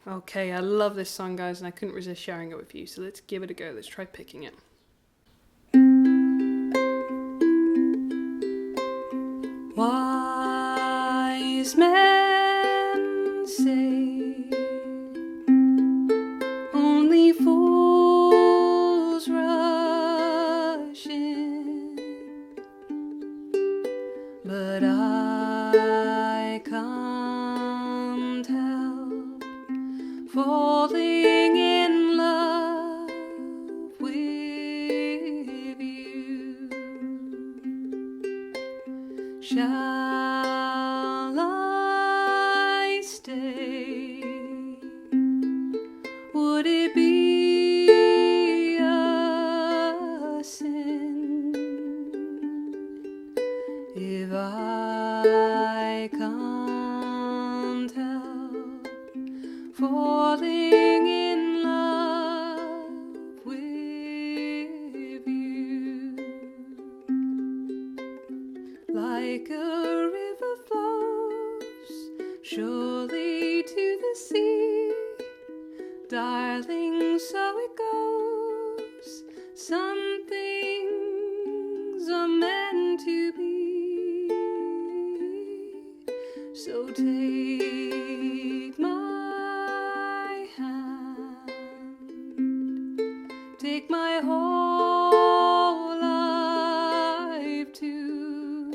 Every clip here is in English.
Okay, I love this song, guys, and I couldn't resist sharing it with you, so let's give it a go. Let's try picking it. Wise men say only fools rush in, but I can't help falling in love with you. Shall I stay? Would it be a sin if I can't help falling in love with you? Like a river flows surely to the sea, darling, so it goes. Some things are meant to be. So take my hand, take my whole life too,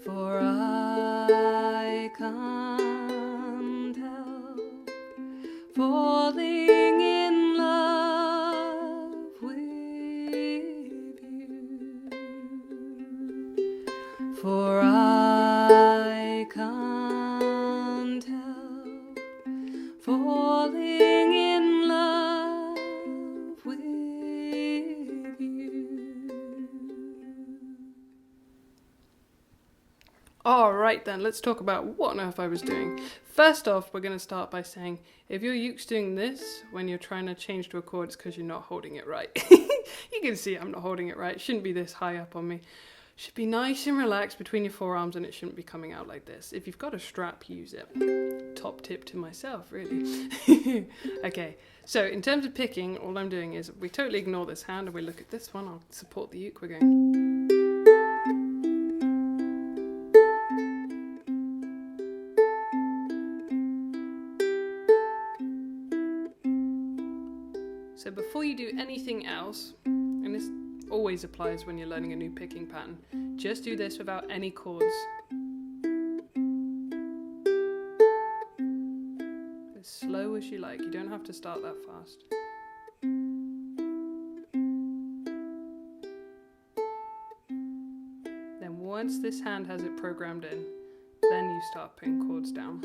for I can't help falling in love with you, for I can't help falling in love with you. Alright then, let's talk about what on earth I was doing. First off, we're going to start by saying, if your uke's doing this when you're trying to change to a chord, it's because you're not holding it right. You can see I'm not holding it right. It shouldn't be this high up on me. It should be nice and relaxed between your forearms, and it shouldn't be coming out like this. If you've got a strap, use it. Top tip to myself, really. Okay, so in terms of picking, all I'm doing is we totally ignore this hand and we look at this one. I'll support the uke. We're going. So before you do anything else, and this always applies when you're learning a new picking pattern, just do this without any chords. As slow as you like, you don't have to start that fast. Then once this hand has it programmed in, then you start putting chords down.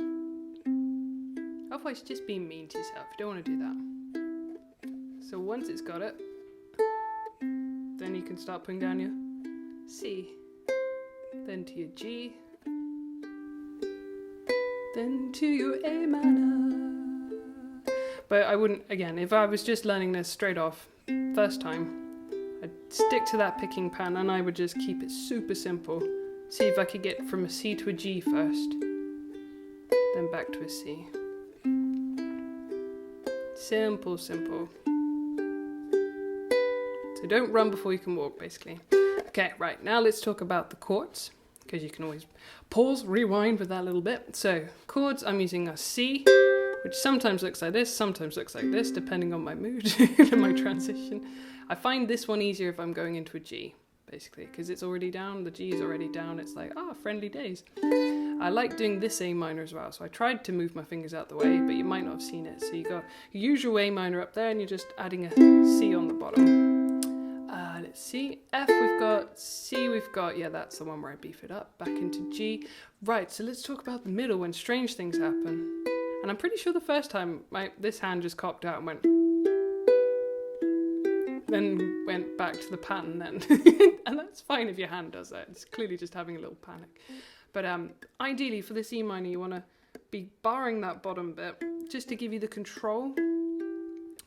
Otherwise, just be mean to yourself. You don't want to do that. So once it's got it, then you can start putting down your C, then to your G, then to your A minor. But I wouldn't, again, if I was just learning this straight off, first time, I'd stick to that picking pattern and I would just keep it super simple. See if I could get from a C to a G first, then back to a C. Simple, simple. So don't run before you can walk, basically. Okay, right, now let's talk about the chords, because you can always pause, rewind with that little bit. So chords, I'm using a C, which sometimes looks like this, sometimes looks like this, depending on my mood and my transition. I find this one easier if I'm going into a G, basically, because it's already down, the G is already down, it's like, friendly days. I like doing this A minor as well, so I tried to move my fingers out the way, but you might not have seen it. So you got your usual A minor up there, and you're just adding a C on the bottom. Let's see, F we've got, C we've got, yeah, that's the one where I beef it up, back into G. Right, so let's talk about the middle when strange things happen. And I'm pretty sure the first time this hand just copped out and went, then went back to the pattern then. And that's fine if your hand does that, it's clearly just having a little panic. But ideally for this E minor you want to be barring that bottom bit just to give you the control.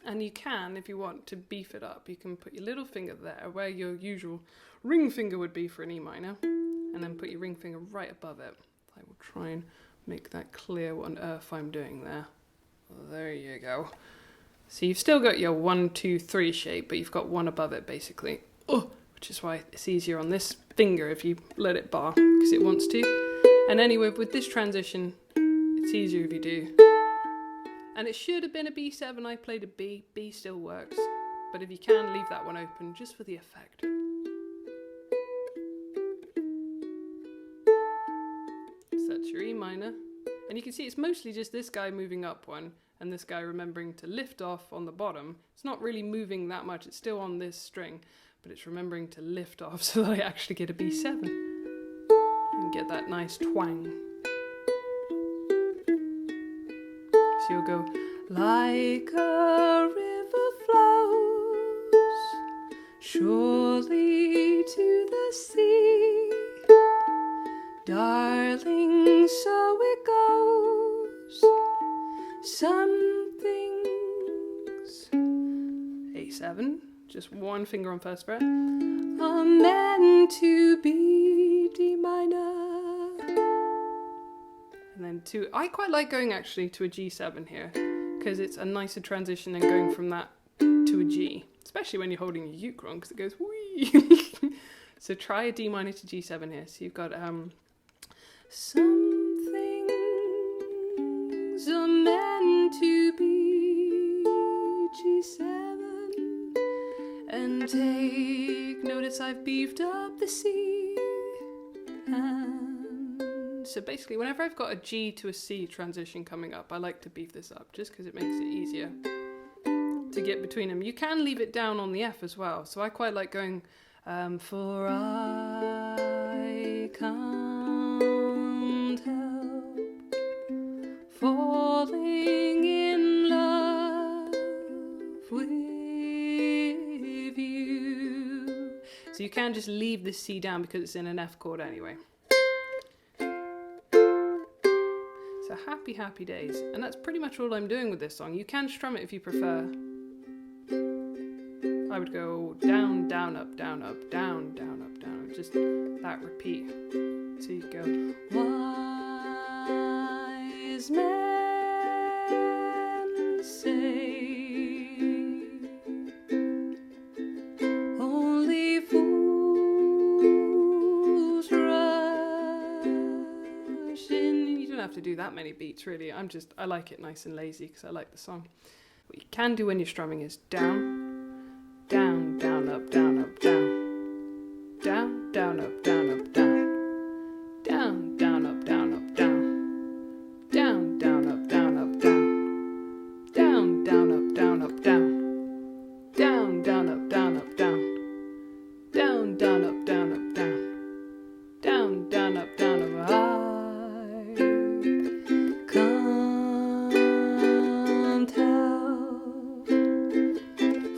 And you can, if you want to beef it up, you can put your little finger there where your usual ring finger would be for an E minor, and then put your ring finger right above it. I will try and make that clear what on earth I'm doing there. There you go. So you've still got your 1, 2, 3 shape, but you've got one above it basically. Oh, which is why it's easier on this finger if you let it bar, because it wants to. And anyway, with this transition, it's easier if you do. And it should have been a B7, I played a B. B still works. But if you can, leave that one open just for the effect. So that's your E minor. And you can see it's mostly just this guy moving up one, and this guy remembering to lift off on the bottom. It's not really moving that much, it's still on this string, but it's remembering to lift off so that I actually get a B7 and get that nice twang. So you'll go, like a river flows surely to the sea, darling, so it goes. Some things, A7, just one finger on first fret, are meant to be D minor. And then two, I quite like going actually to a G7 here, because it's a nicer transition than going from that to a G, especially when you're holding your uke wrong, because it goes whee. So try a D minor to G7 here. So you've got some things are meant to be G7, and take notice I've beefed up the C. And so basically whenever I've got a G to a C transition coming up, I like to beef this up just because it makes it easier to get between them. You can leave it down on the F as well, so I quite like going for I can't help falling in love with you. So you can just leave the C down because it's in an F chord anyway. So happy, happy days. And that's pretty much all I'm doing with this song. You can strum it if you prefer. I would go down, down, up, down, up, down, down, up, down. Just that repeat. So you go, wise men say only fools rush in. You don't have to do that many beats really. I like it nice and lazy because I like the song. What you can do when you're strumming is down, down, down, up, down, up, down. Down, down, up, down, up, down. Down, down, up, down, up, down. Down, down, up, down, up, down. Down, down, up, down, up, down. Down, down, up, down, up, down. Down, down, up, down, up, down. Down, down, up, down, up, I can't help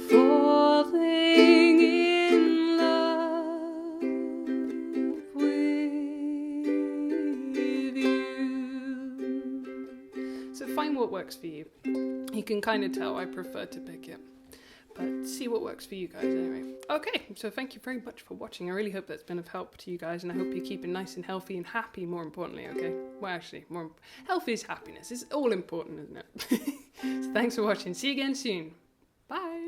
falling in love with you. So find what works for you. You can kind of tell I prefer to pick it, but see what works for you guys anyway. Okay, so thank you very much for watching. I really hope that's been of help to you guys, and I hope you're keeping nice and healthy and happy, more importantly, okay? Well, actually, health is happiness. It's all important, isn't it? So thanks for watching. See you again soon. Bye.